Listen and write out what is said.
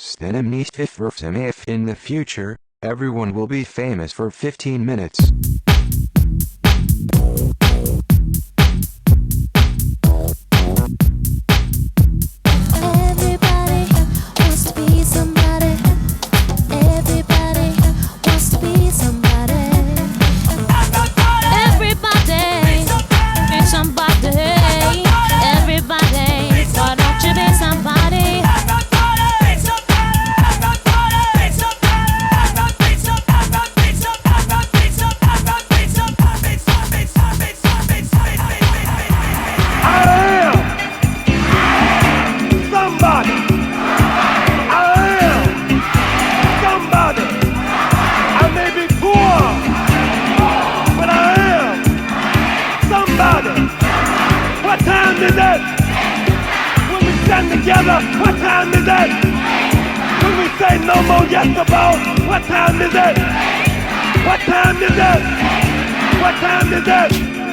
If in the future, everyone will be famous for 15 minutes. Everybody wants to be somebody. Everybody wants to be somebody. Everybody be somebody. Everybody, why don't you be somebody? What time is it? When we stand together, what time is it? When we say no more yes about, what time is it? What time is it? What time is it?